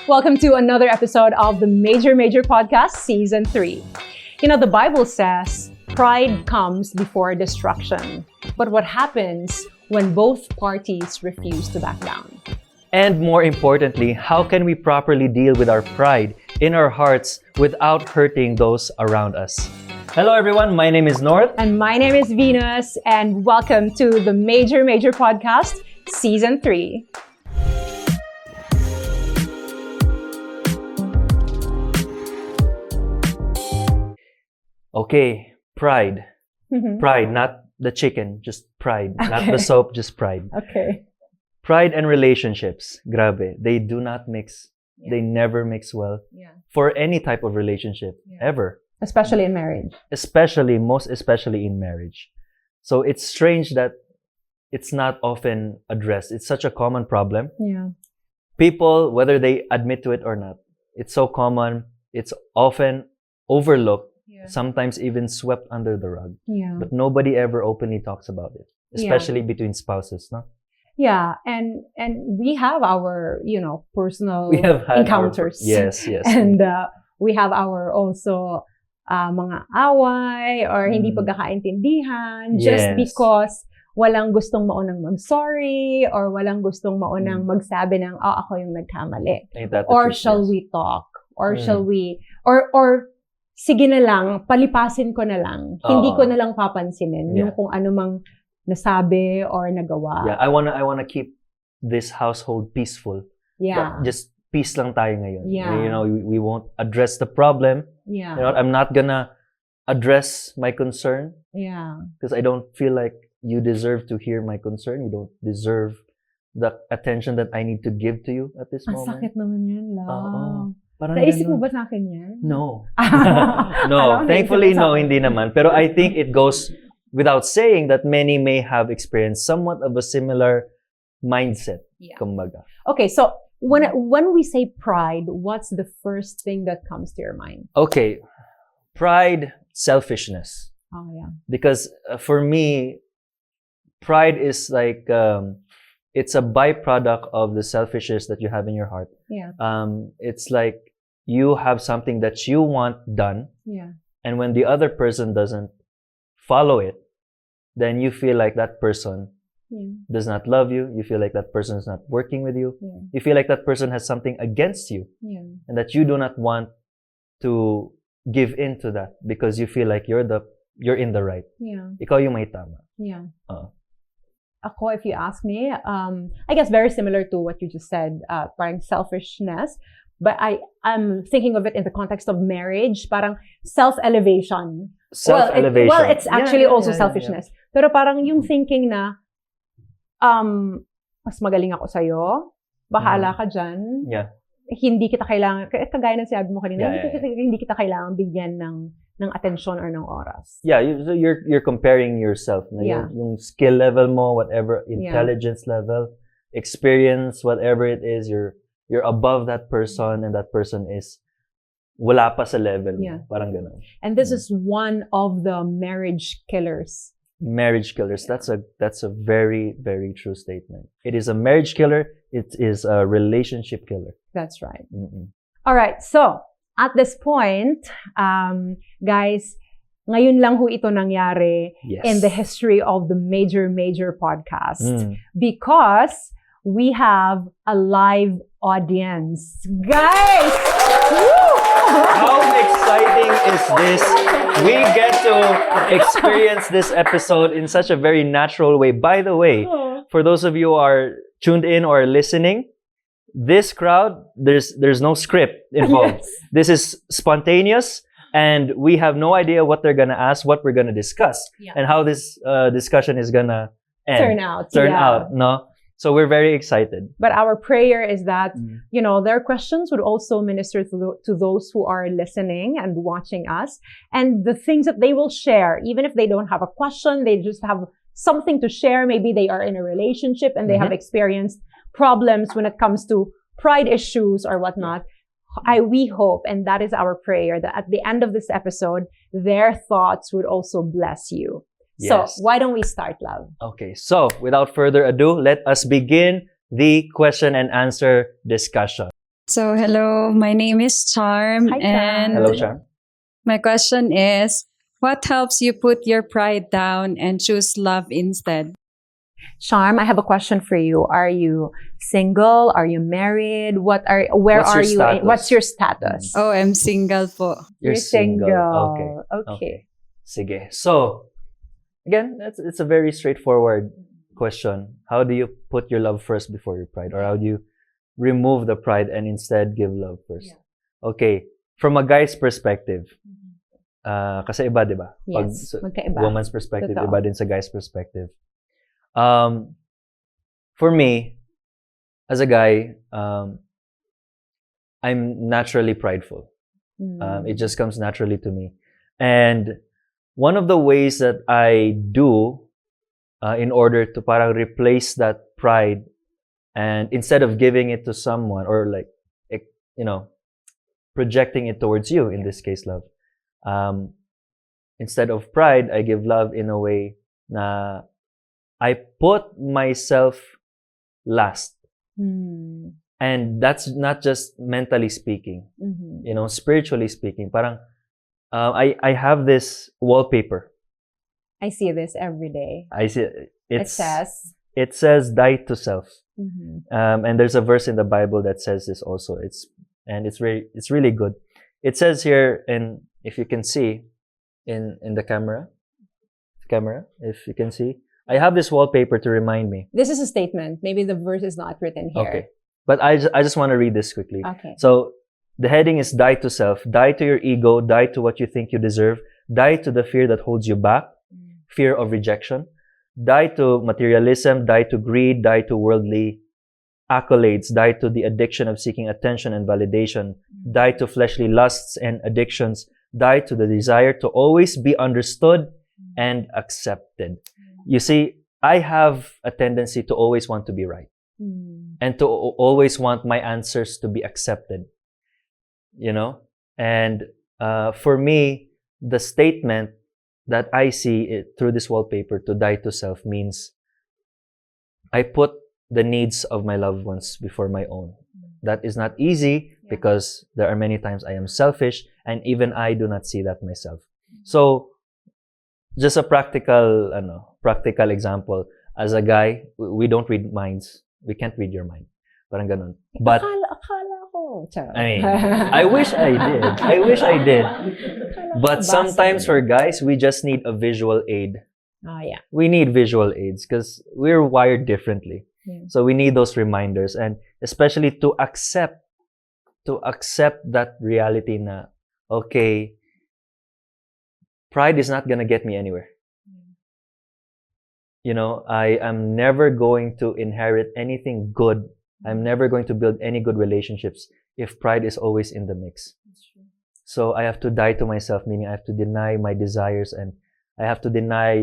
Welcome to another episode of the Major Podcast Season 3. You know, the Bible says, pride comes before destruction. But what happens when both parties refuse to back down? And more importantly, how can we properly deal with our pride in our hearts without hurting those around us? Hello everyone, my name is North. And my name is Venus, and welcome to the Major Podcast Season 3. Okay, pride. Mm-hmm. Pride, not the chicken, just pride. Okay. Not the soap, just pride. Okay. Pride and relationships, grabe, they do not mix. Yeah. They never mix well Yeah. for any type of relationship, ever. Especially in marriage. Most especially in marriage. So it's strange that it's not often addressed. It's such a common problem. Yeah. People, whether they admit to it or not, it's so common. It's often overlooked, sometimes even swept under the rug. Yeah. But nobody ever openly talks about it, especially between spouses, no? Yeah, and we have our, personal We have had encounters. Yes. And we have our also mga away or hindi pagkakaintindihan just because walang gustong maunang mag-sorry or walang gustong maunang magsabi ng, ako yung nagkamali. Or shall we talk? Or shall we, or sige na lang, palipasin ko na lang. Hindi ko na lang papansinin yung kung ano mang nasabi or nagawa. Yeah, I wanna keep this household peaceful. Yeah. Just peace lang tayo ngayon. Yeah. We won't address the problem. Yeah. I'm not gonna address my concern. Yeah. Because I don't feel like you deserve to hear my concern. You don't deserve the attention that I need to give to you at this moment. Ang sakit naman yan, love. Parang naisip mo ba sa akin yan? No. No. Thankfully, no, hindi naman. Pero I think it goes without saying that many may have experienced somewhat of a similar mindset. Kumbaga. Okay, so when we say pride, what's the first thing that comes to your mind? Okay. Pride, selfishness. Oh, yeah. Because for me, pride is like, it's a byproduct of the selfishness that you have in your heart. Yeah. It's like you have something that you want done. Yeah. And when the other person doesn't follow it, then you feel like that person does not love you. You feel like that person is not working with you. Yeah. You feel like that person has something against you. Yeah. And that you do not want to give in to that because you feel like you're in the right. Yeah. Ikaw yung may tama. Yeah. Ako, if you ask me, I guess very similar to what you just said, parang selfishness. But I'm thinking of it in the context of marriage, parang self-elevation. Self-elevation. Well, it's actually also selfishness. Pero parang yung thinking na, mas magaling ako sa'yo, bahala ka dyan. Yeah. Hindi kita kailangan, kagaya ng sinabi mo kanina, Yeah. hindi kita kailangan bigyan ng atensyon or ng oras. Yeah, you're comparing yourself. Yung skill level mo, whatever, intelligence level, experience, whatever it is, you're above that person and that person is wala pa sa level. Yeah. Parang ganun. And this is one of the marriage killers. Marriage killers. That's a very, very true statement. It is a marriage killer. It is a relationship killer. That's right. Mm-mm. All right. So, at this point, guys, ngayon lang ho ito nangyari in the history of the Major Podcast. Because we have a live audience. Guys! How exciting is this? We get to experience this episode in such a very natural way. By the way, for those of you who are tuned in or listening, this crowd, there's no script involved. Yes. This is spontaneous, and we have no idea what they're gonna ask, what we're gonna discuss, and how this discussion is gonna end. Turn out, no? So we're very excited. But our prayer is that, their questions would also minister to those who are listening and watching us. And the things that they will share, even if they don't have a question, they just have something to share. Maybe they are in a relationship and they have experienced problems when it comes to pride issues or whatnot. We hope, and that is our prayer, that at the end of this episode, their thoughts would also bless you. Yes. So, why don't we start, love? Okay, so without further ado, let us begin the question and answer discussion. So, hello, my name is Charm, Hi, Charm. and Hello, Charm. my question is, what helps you put your pride down and choose love instead? Charm, I have a question for you. Are you single? Are you married? Where What's are your you? status? What's your status? Oh, I'm single po. You're single. Okay. Okay. Sige. So, again, it's a very straightforward question. How do you put your love first before your pride? Or how do you remove the pride and instead give love first? Yeah. Okay. From a guy's perspective, kasi iba, di ba? Yes, magkaiba. Woman's perspective, Totoo. iba din sa guy's perspective. For me, as a guy, I'm naturally prideful. It just comes naturally to me. And one of the ways that I do in order to parang replace that pride, and instead of giving it to someone or like, you know, projecting it towards you, in this case, love, instead of pride, I give love in a way na I put myself last. And that's not just mentally speaking, you know, spiritually speaking. Parang, I have this wallpaper. I see this every day. I see It says, die to self. And there's a verse in the Bible that says this also. It's really good. It says here, and if you can see in the camera, if you can see, I have this wallpaper to remind me. this is a statement. Maybe the verse is not written here. Okay. But I just want to read this quickly. Okay. So the heading is die to self, die to your ego, die to what you think you deserve, die to the fear that holds you back, fear of rejection, die to materialism, die to greed, die to worldly accolades, die to the addiction of seeking attention and validation, die to fleshly lusts and addictions, die to the desire to always be understood and accepted. You see, I have a tendency to always want to be right. And to always want my answers to be accepted, you know? And for me, the statement that I see through this wallpaper, to die to self, means I put the needs of my loved ones before my own. That is not easy because there are many times I am selfish, and even I do not see that myself. So, just a practical example. As a guy, we don't read minds. We can't read your mind. Parang ganun. But, akala ko. I mean, I wish I did. But sometimes for guys, we just need a visual aid. Oh, yeah. We need visual aids because we're wired differently. So we need those reminders, and especially to accept that reality na, okay, pride is not gonna get me anywhere. You know, I am never going to inherit anything good. I'm never going to build any good relationships if pride is always in the mix. So I have to die to myself, meaning I have to deny my desires, and I have to deny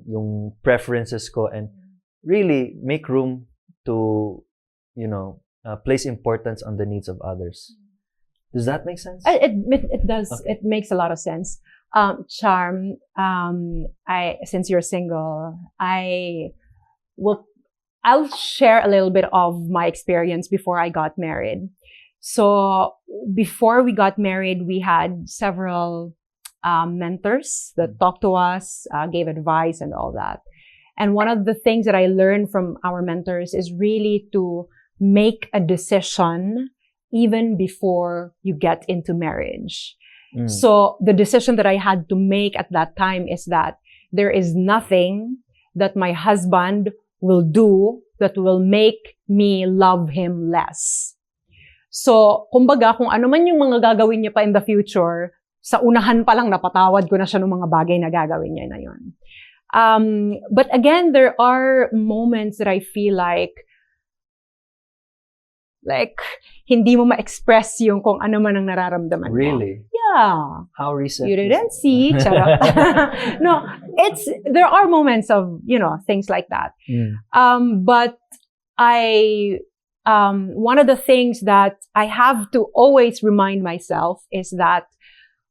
yung preferences ko, and really make room to, you know, place importance on the needs of others. Does that make sense? It does. Okay. It makes a lot of sense. Charm, since you're single, I'll share a little bit of my experience before I got married. So before we got married, we had several mentors that talked to us, gave advice and all that. And one of the things that I learned from our mentors is really to make a decision even before you get into marriage. So the decision that I had to make at that time is that there is nothing that my husband will do that will make me love him less. So, kumbaga, kung ano man yung mga gagawin niya pa in the future, sa unahan pa lang napatawad ko na siya ng mga bagay na gagawin niya na yun. But again, there are moments that I feel like hindi mo ma-express yung kung ano man ang nararamdaman mo. Really? Yeah. How recent? You didn't see. Charot. No, there are moments of, you know, things like that. But one of the things that I have to always remind myself is that,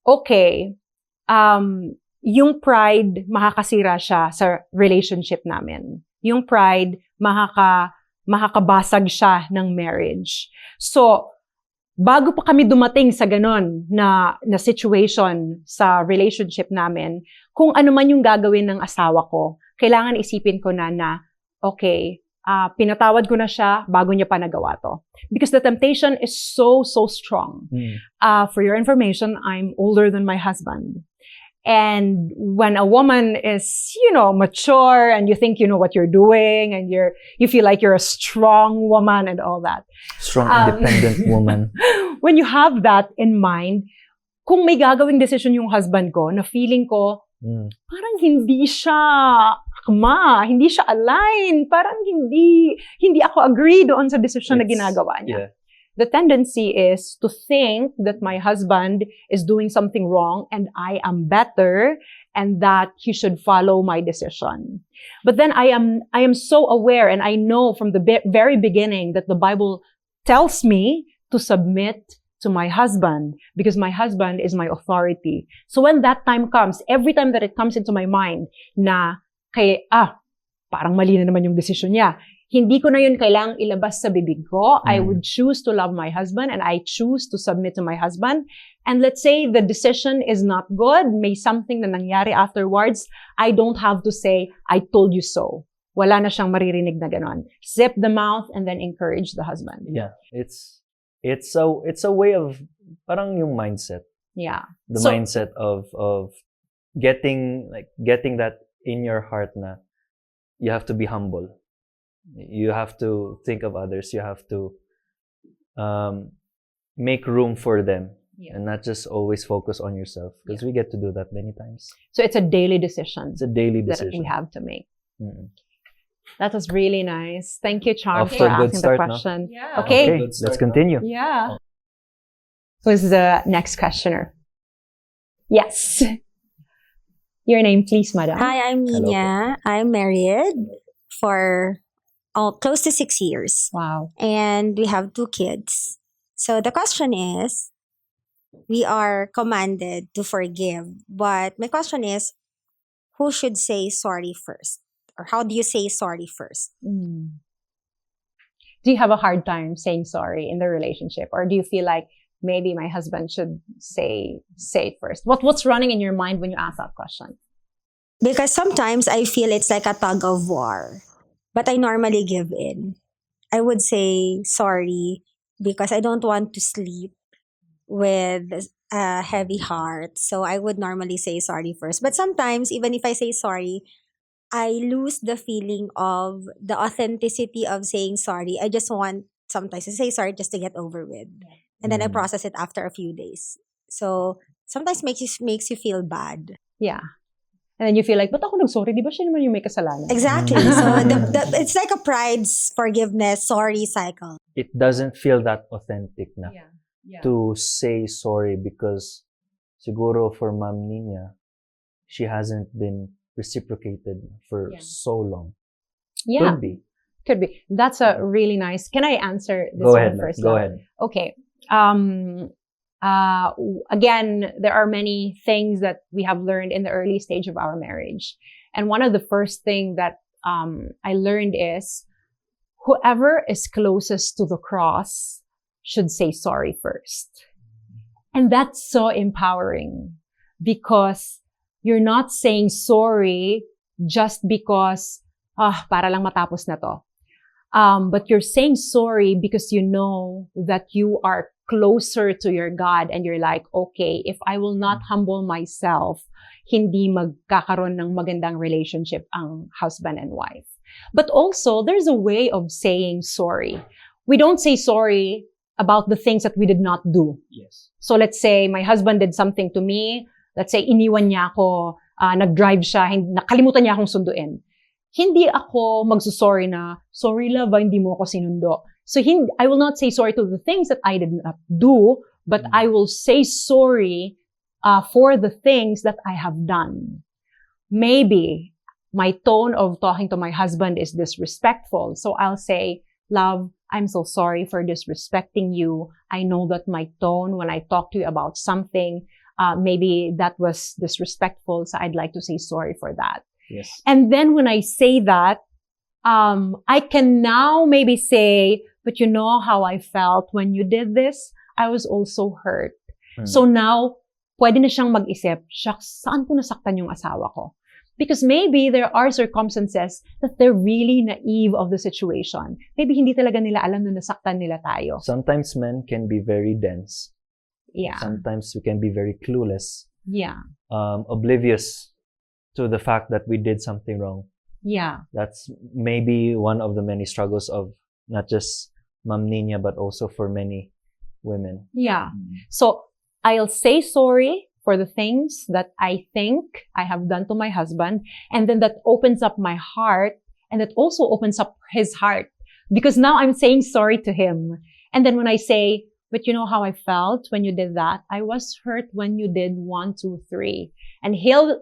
okay, yung pride, makakasira siya sa relationship namin. Yung pride, makakabasag siya ng marriage. So, bago pa kami dumating sa ganon na situation sa relationship namin, kung ano man yung gagawin ng asawa ko, kailangan isipin ko na okay, pinatawad ko na siya bago niya pa nagawa to. Because the temptation is so strong. For your information, I'm older than my husband. And when a woman is, mature and you think you know what you're doing and you feel like you're a strong woman and all that. Strong, independent woman. When you have that in mind, kung may gagawing decision yung husband ko, na feeling ko, parang hindi siya akma, hindi siya align, parang hindi ako agree doon sa decision na ginagawa niya. Yeah. The tendency is to think that my husband is doing something wrong and I am better and that he should follow my decision. But then I am so aware and I know from the very beginning that the Bible tells me to submit to my husband because my husband is my authority. So when that time comes, every time that it comes into my mind na parang mali na naman yung decision niya, hindi ko na yun kailangang ilabas sa bibig ko. I would choose to love my husband and I choose to submit to my husband. And let's say the decision is not good, may something na nangyari afterwards, I don't have to say, I told you so. Wala na siyang maririnig na ganon. Zip the mouth and then encourage the husband. Yeah, it's a way of parang yung mindset. Yeah. The mindset of getting that in your heart na you have to be humble. You have to think of others. You have to make room for them and not just always focus on yourself because we get to do that many times. So it's a daily decision. It's a daily decision that we have to make. That was really nice. Thank you, Charles, Off for to a good asking start, the question. no? Yeah. Okay. Let's continue. Yeah. Who's the next questioner? Yes. Your name, please, madam. Hi, I'm Hello. Nina. I'm married for close to 6 years. Wow. And we have 2 kids. So the question is, we are commanded to forgive. But my question is, who should say sorry first? Or how do you say sorry first? Do you have a hard time saying sorry in the relationship? Or do you feel like maybe my husband should say it first? What's running in your mind when you ask that question? Because sometimes I feel it's like a tug of war. But I normally give in. I would say sorry because I don't want to sleep with a heavy heart. So I would normally say sorry first. But sometimes, even if I say sorry, I lose the feeling of the authenticity of saying sorry. I just want sometimes to say sorry just to get over with. And then I process it after a few days. So sometimes makes you feel bad. Yeah. And then you feel like, ba't ako nag-sorry? Di ba siya naman yung may kasalanan? Exactly. So it's like a pride, forgiveness, sorry cycle. It doesn't feel that authentic na Yeah. to say sorry because siguro for Ma'am Nina, she hasn't been reciprocated for so long. Yeah. Could be. That's a really nice. Can I answer this Go one ahead, first? Go ahead. Okay. Again, there are many things that we have learned in the early stage of our marriage. And one of the first thing that I learned is whoever is closest to the cross should say sorry first. And that's so empowering because you're not saying sorry just because, para lang matapos na to. But you're saying sorry because you know that you are closer to your God and you're like, okay, if I will not humble myself, hindi magkakaroon ng magandang relationship ang husband and wife. But also, there's a way of saying sorry. We don't say sorry about the things that we did not do. Yes. So let's say my husband did something to me. Let's say iniwan niya ako, nag-drive siya, nakalimutan niya akong sunduin. Hindi ako magsusorry na, sorry love, hindi mo ako sinundo. So I will not say sorry to the things that I did not do, but I will say sorry for the things that I have done. Maybe my tone of talking to my husband is disrespectful. So I'll say, love, I'm so sorry for disrespecting you. I know that my tone when I talk to you about something, maybe that was disrespectful. So I'd like to say sorry for that. Yes. And then when I say that, I can now maybe say, but you know how I felt when you did this? I was also hurt. So now, pwede na siyang mag-isip, shucks, saan ko nasaktan yung asawa ko? Because maybe there are circumstances that they're really naive of the situation. Maybe hindi talaga nila alam na nasaktan nila tayo. Sometimes men can be very dense. Yeah. Sometimes we can be very clueless. Yeah. Oblivious to the fact that we did something wrong. Yeah. That's maybe one of the many struggles of not just Ma'am Nina, but also for many women. Yeah. So, I'll say sorry for the things that I think I have done to my husband. And then that opens up my heart. And that also opens up his heart. Because now I'm saying sorry to him. And then when I say, but you know how I felt when you did that? I was hurt when you did 1, 2, 3. And he'll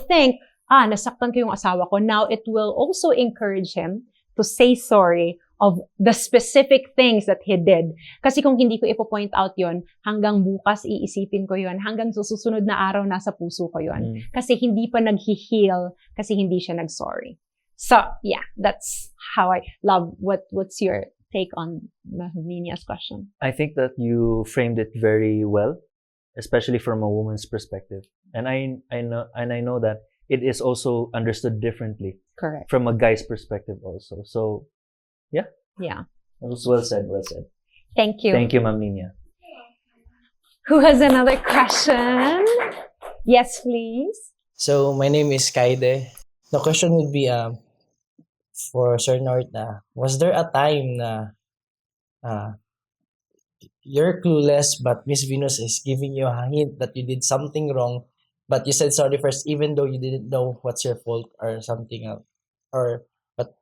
think, nasaktan ko yung asawa ko. Now it will also encourage him to say sorry of the specific things that he did. Kasi kung hindi ko ipo-point out yon, hanggang bukas iisipin ko yon, hanggang sa susunod na araw nasa puso ko yon. Kasi hindi pa nag-heal, kasi hindi siya nag-sorry. So, yeah, that's how I love. What's your take on Nina's question? I think that you framed it very well, especially from a woman's perspective. And I know that it is also understood differently. Correct. From a guy's perspective also. So, yeah. Yeah. Well said, well said. Thank you. Thank you, Ma'am Nina. Who has another question? Yes, please. So, my name is Kaide. The question would be for Sir North, was there a time na you're clueless but Miss Venus is giving you a hint that you did something wrong, but you said sorry first even though you didn't know what's your fault or something else? Or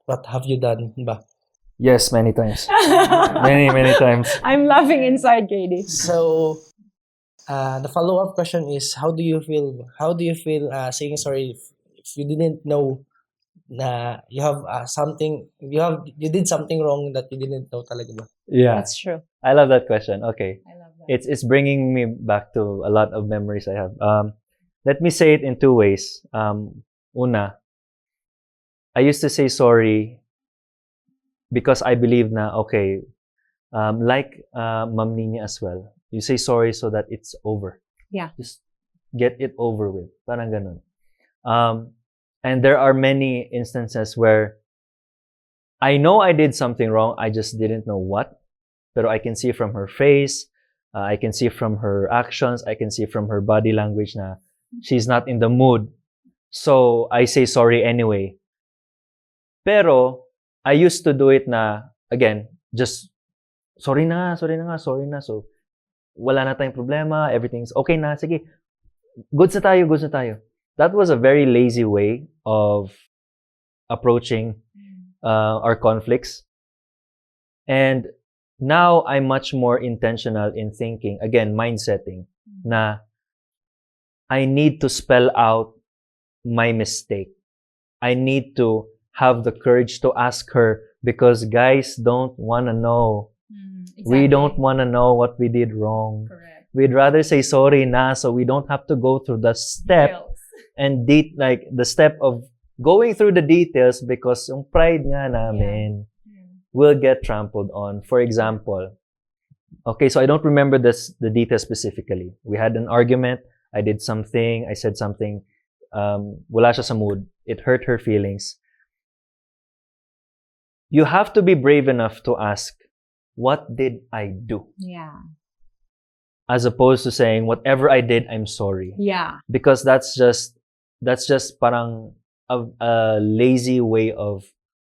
what have you done ba? Yes, many times. many times. I'm laughing inside, Katie. So, the follow-up question is, how do you feel saying sorry if you didn't know na you have you did something wrong that you didn't know talaga ba? Yeah. That's true. I love that question. Okay. I love that. It's bringing me back to a lot of memories I have. Let me say it in 2 ways. Una, I used to say sorry because I believe na, okay, like Ma'am Nina as well, you say sorry so that it's over. Yeah. Just get it over with. Parang ganun. And there are many instances where I know I did something wrong, I just didn't know what. Pero I can see from her face, I can see from her actions, I can see from her body language na she's not in the mood. So I say sorry anyway. Pero I used to do it na, again, just sorry na. So wala na tayong problema, everything's okay na, sige. Goods na tayo. That was a very lazy way of approaching our conflicts. And now I'm much more intentional in thinking, again, mindsetting, na I need to spell out my mistake. I need to have the courage to ask her because guys don't want to know. Exactly. We don't want to know what we did wrong. Correct. We'd rather say sorry na so we don't have to go through the step and the step of going through the details because yung pride nga namin will get trampled on. For example, okay, so I don't remember the details specifically. We had an argument. I did something. I said something. Wala siya sa mood. It hurt her feelings. You have to be brave enough to ask, what did I do? Yeah. As opposed to saying, whatever I did, I'm sorry. Yeah. Because that's just parang a lazy way of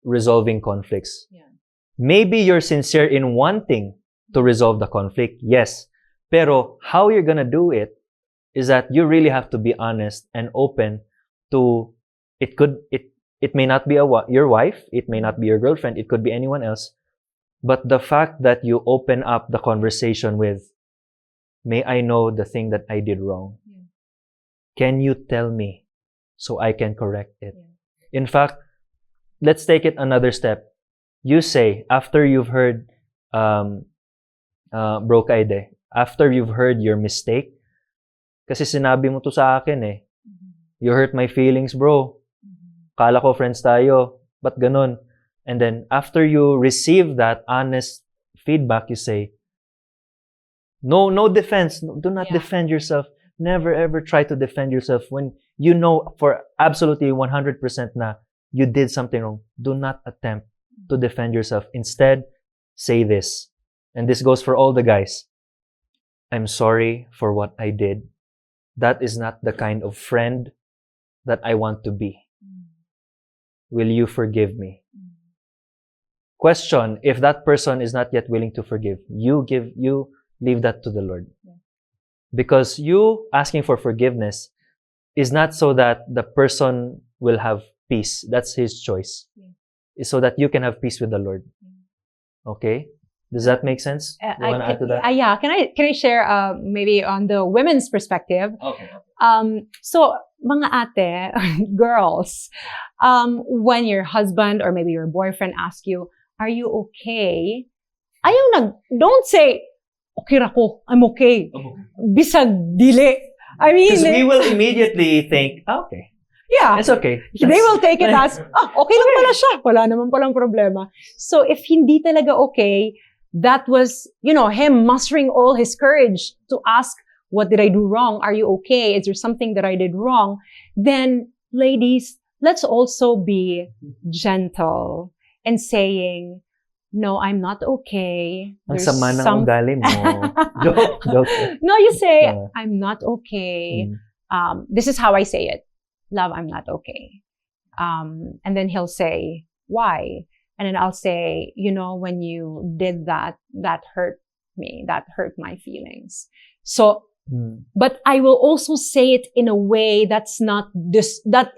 resolving conflicts. Yeah. Maybe you're sincere in wanting to resolve the conflict, yes. Pero how you're gonna do it is that you really have to be honest and open to it may not be your wife, it may not be your girlfriend, it could be anyone else. But the fact that you open up the conversation with, may I know the thing that I did wrong? Yeah. Can you tell me so I can correct it? Yeah. In fact, let's take it another step. You say, after you've heard, Bro Kaide, after you've heard your mistake, kasi sinabi mo to sa akin eh. You hurt my feelings, bro. Kala ko friends tayo. Ba't ganun? And then, after you receive that honest feedback, you say, No defense. Do not Yeah. defend yourself. Never ever try to defend yourself when you know for absolutely 100% na you did something wrong. Do not attempt to defend yourself. Instead, say this. And this goes for all the guys. I'm sorry for what I did. That is not the kind of friend that I want to be. Will you forgive me? Question, if that person is not yet willing to forgive, you leave that to the Lord. Because you asking for forgiveness is not so that the person will have peace. That's his choice. It's so that you can have peace with the Lord. Okay? Does that make sense? You want to add to that? Yeah. Can I share maybe on the women's perspective? Okay. So mga ate, girls, when your husband or maybe your boyfriend asks you, "Are you okay?" Don't say, "Okay rako, I'm okay." Bisag dili. I mean, Because we will immediately think, okay, yeah. it's okay. They will take it as, okay lang pala siya. Wala naman palang problema. So if hindi talaga okay, that was, him mustering all his courage to ask, what did I do wrong? Are you okay? Is there something that I did wrong? Then, ladies, let's also be gentle and saying, no, I'm not okay. Ang sama ng ugali mo. Joke. No, you say, Yeah. I'm not okay. This is how I say it. Love, I'm not okay. And then he'll say, why? And then I'll say, when you did that hurt me. That hurt my feelings. So, but I will also say it in a way that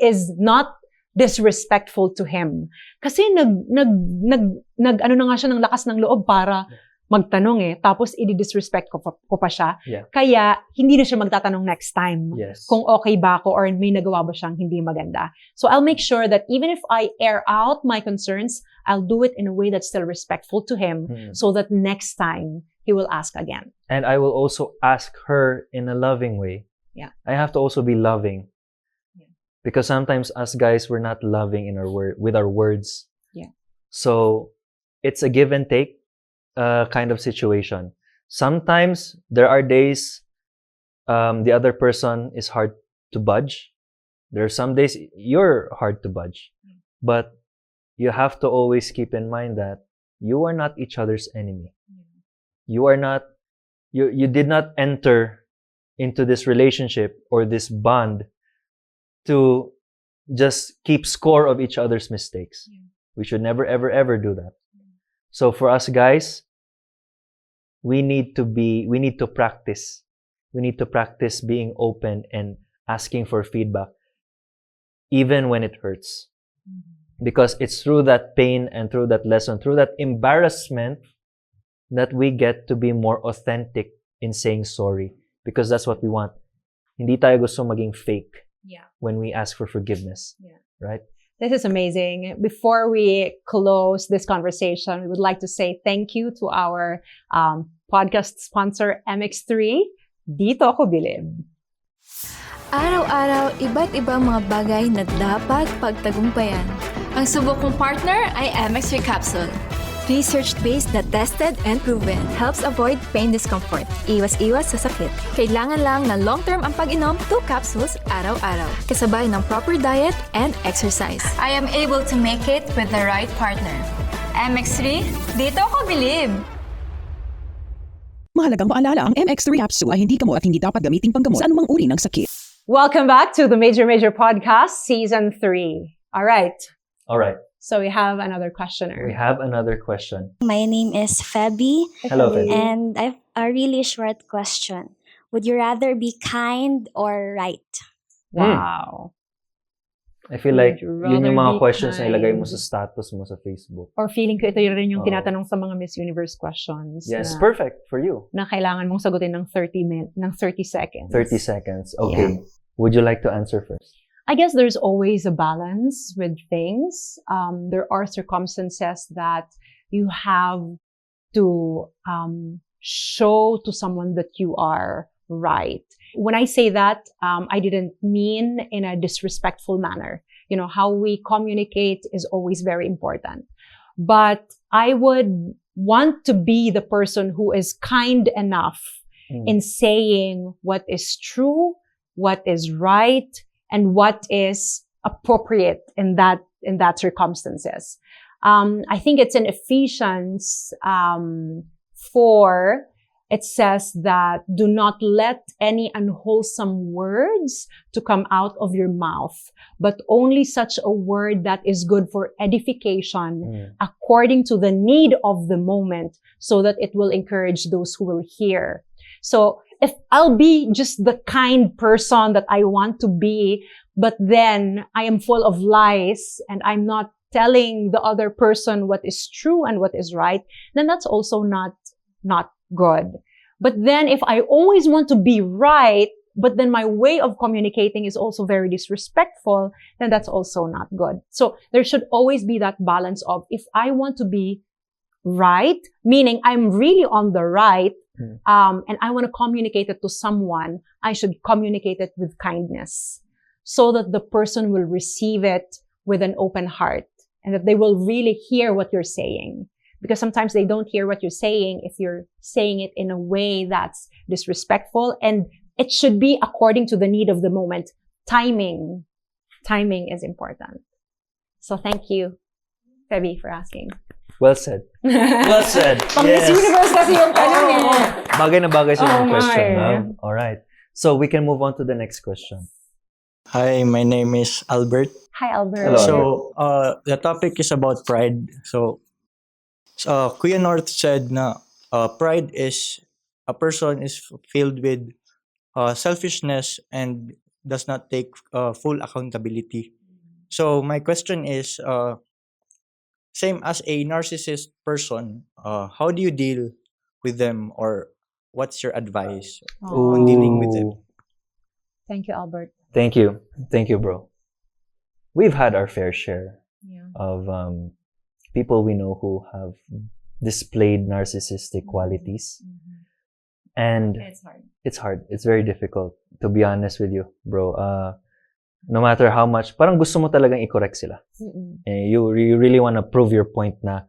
is not disrespectful to him. Kasi ano na nga siya ng lakas ng loob para magtanong tapos i-disrespect ko pa siya. Yeah. Kaya hindi na siya magtatanong next time Yes. kung okay ba ako or may nagawa ba siyang hindi maganda. So I'll make sure that even if I air out my concerns, I'll do it in a way that's still respectful to him so that next time he will ask again. And I will also ask her in a loving way. Yeah. I have to also be loving. Because sometimes us guys, we're not loving with our words. Yeah. So it's a give and take kind of situation. Sometimes there are days the other person is hard to budge. There are some days you're hard to budge. But you have to always keep in mind that you are not each other's enemy. You are not, you did not enter into this relationship or this bond to just keep score of each other's mistakes. We should never, ever, ever do that. So for us guys, we need to practice. We need to practice being open and asking for feedback, even when it hurts. Because it's through that pain and through that lesson, through that embarrassment, that we get to be more authentic in saying sorry. Because that's what we want. Hindi tayo gusto maging fake when we ask for forgiveness. Right? This is amazing. Before we close this conversation, we would like to say thank you to our podcast sponsor, MX3. Dito ako bilib. Araw-araw, iba't ibang mga bagay na dapat pagtagumpayan. Ang subok kong partner ay MX3 Capsule. Research-based na tested and proven. Helps avoid pain discomfort. Iwas-iwas sa sakit. Kailangan lang na long-term ang pag-inom 2 capsules araw-araw. Kasabay ng proper diet and exercise. I am able to make it with the right partner. MX3, dito ako bilib! Mahalagang paalala, ang MX3 capsule ay hindi gamot at hindi dapat gamitin panggamot sa anumang uri ng sakit. Welcome back to the Major Podcast, Season 3. All right. So we have another questioner. We have another question. My name is Feby. Hello, Feby. And I have a really short question. Would you rather be kind or right? Wow. I feel like Would yun yung rather mga be questions na ilagay mo kind. sa status mo sa Facebook. Or feeling ko ito rin yung Oo. tinatanong sa mga Miss Universe questions. Yes, na, perfect for you. na kailangan mong sagutin ng 30 seconds. 30 seconds. Okay. Would you like to answer first? I guess there's always a balance with things. There are circumstances that you have to show to someone that you are right. When I say that, I didn't mean in a disrespectful manner. How we communicate is always very important. But I would want to be the person who is kind enough in saying what is true, what is right, and what is appropriate in that circumstances. I think it's in Ephesians 4. It says that do not let any unwholesome words to come out of your mouth, but only such a word that is good for edification according to the need of the moment, so that it will encourage those who will hear. So if I'll be just the kind person that I want to be, but then I am full of lies and I'm not telling the other person what is true and what is right, then that's also not good. But then if I always want to be right, but then my way of communicating is also very disrespectful, then that's also not good. So there should always be that balance of, if I want to be right, meaning I'm really on the right, and I want to communicate it to someone, I should communicate it with kindness, so that the person will receive it with an open heart, and that they will really hear what you're saying. Because sometimes they don't hear what you're saying if you're saying it in a way that's disrespectful. And it should be according to the need of the moment. Timing is important. So thank you, Feby, for asking. Well said. Well said. Miss Universe kasi yung tanong eh. Bagay na bagay sa yung question. my. All right. So we can move on to the next question. Hi, my name is Albert. Hi, Albert. Hello. So, the topic is about pride. So Kuya North said na pride is a person is filled with selfishness and does not take full accountability. So my question is, same as a narcissist person, how do you deal with them, or what's your advice on dealing with them? Thank you, Albert. Thank you. Thank you, bro. We've had our fair share of people we know who have displayed narcissistic qualities. And It's hard. it's hard. It's very difficult, to be honest with you, bro. No matter how much, parang gusto mo talagang i-correct sila. You really want to prove your point na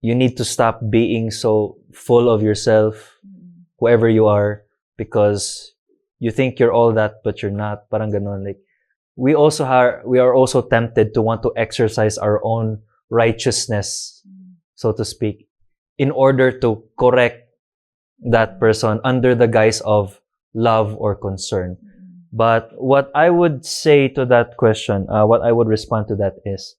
you need to stop being so full of yourself, whoever you are, because you think you're all that, but you're not. Parang ganon. Like, we are also tempted to want to exercise our own righteousness, so to speak, in order to correct that person under the guise of love or concern. But what I would say to that question, what I would respond to that is,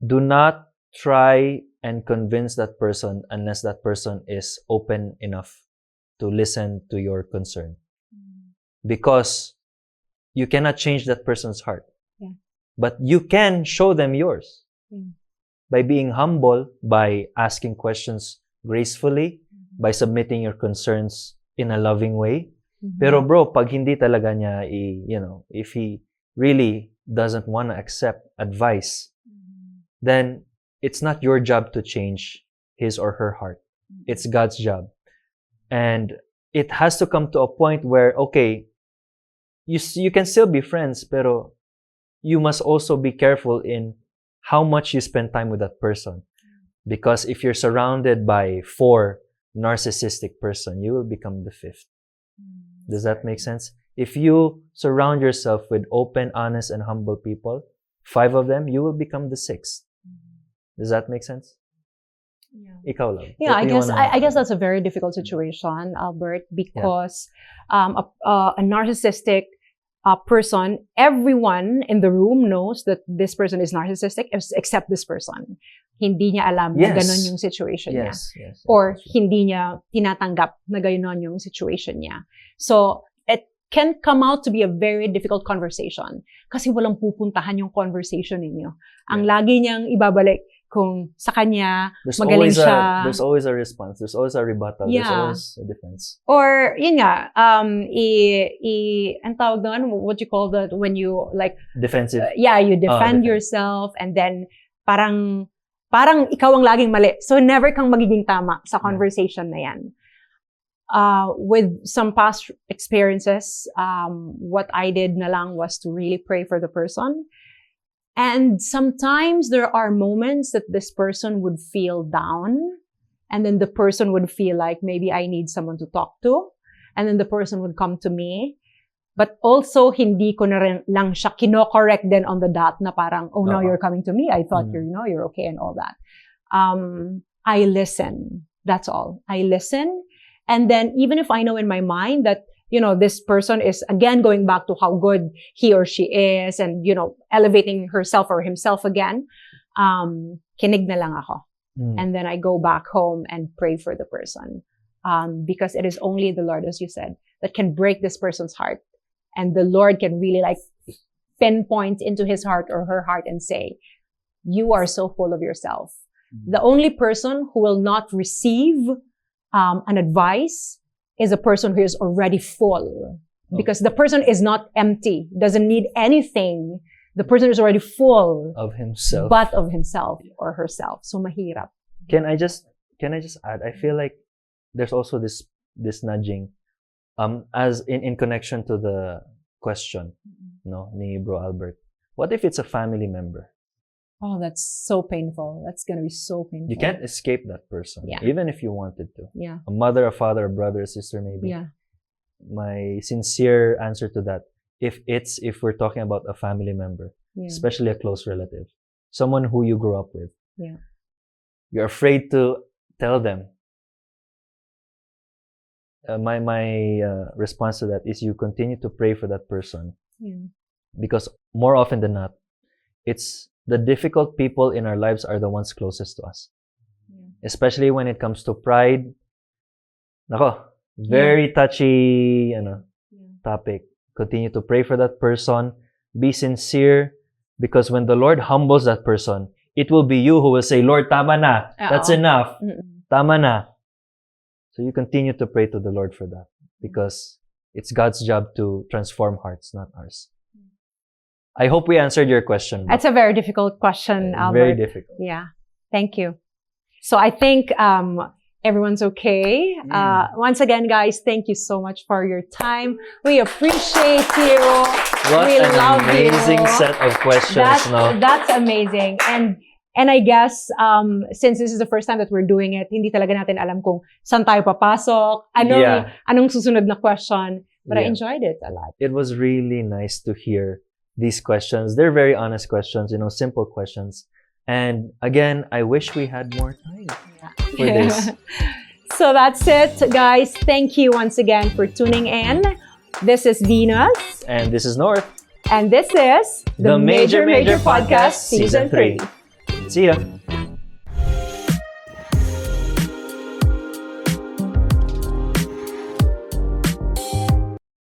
do not try and convince that person unless that person is open enough to listen to your concern. Because you cannot change that person's heart. But you can show them yours. By being humble, by asking questions gracefully, by submitting your concerns in a loving way. Pero bro, pag hindi talaga niya, if he really doesn't want to accept advice, then it's not your job to change his or her heart. It's God's job. And it has to come to a point where, okay, you can still be friends, pero you must also be careful in how much you spend time with that person. Because if you're surrounded by 4 narcissistic person, you will become the 5th. Does that make sense? If you surround yourself with open, honest, and humble people, 5 of them, you will become the 6th. Does that make sense? Ikaw lang. Yeah, I guess that's a very difficult situation, Albert, because a narcissistic person, everyone in the room knows that this person is narcissistic except this person. Hindi niya alam na ganon yung situation niya. Or hindi niya tinatanggap na ganon yung situation niya. So, it can come out to be a very difficult conversation kasi walang pupuntahan yung conversation ninyo. Ang lagi niyang ibabalik kung sa kanya, magaling siya. There's always a response. There's always a rebuttal. There's always a defense. Or, yun nga, ang tawag doon, what you call that when you, like... Defensive. You defend yourself and then parang ikaw ang laging mali. So, never kang magiging tama sa conversation na yan. With some past experiences, what I did na lang was to really pray for the person. And sometimes there are moments that this person would feel down And then the person would feel like maybe I need someone to talk to. And then the person would come to me. But also, hindi ko na rin lang siya kino-correct din on the dot na parang, oh, now you're coming to me. I thought you're okay and all that. I listen. That's all. I listen. And then even if I know in my mind that, this person is again going back to how good he or she is and, elevating herself or himself again, kinig na lang ako. And then I go back home and pray for the person. Because it is only the Lord, as you said, that can break this person's heart. And the Lord can really pinpoint into his heart or her heart and say, you are so full of yourself. The only person who will not receive an advice is a person who is already full. Because the person is not empty, doesn't need anything. The person is already full of himself. But of himself or herself. So mahirap. Can I just add? I feel like there's also this nudging, as in connection to the question, ni Bro Albert. What if it's a family member? Oh, that's so painful. That's gonna be so painful. You can't escape that person, even if you wanted to. Yeah. A mother, a father, a brother, a sister, maybe. Yeah. My sincere answer to that, if we're talking about a family member, especially a close relative, someone who you grew up with, you're afraid to tell them. My response to that is you continue to pray for that person, because more often than not, it's the difficult people in our lives are the ones closest to us, especially when it comes to pride. Nako, very touchy, topic. Continue to pray for that person. Be sincere, because when the Lord humbles that person, it will be you who will say, Lord, tama na. That's enough. Tama na. So you continue to pray to the Lord for that, because it's God's job to transform hearts, not ours. I hope we answered your question. That's a very difficult question, Albert. Very difficult. Yeah. Thank you. So I think everyone's okay. Once again, guys, thank you so much for your time. We appreciate you. We love you. Amazing set of questions. That's amazing. And I guess, since this is the first time that we're doing it, hindi talaga natin alam kung saan tayo papasok, anong susunod na question. But I enjoyed it a lot. It was really nice to hear these questions. They're very honest questions, simple questions. And again, I wish we had more time for this. So that's it, guys. Thank you once again for tuning in. This is Venus. And this is North. And this is the Major Podcast Season 3. See ya.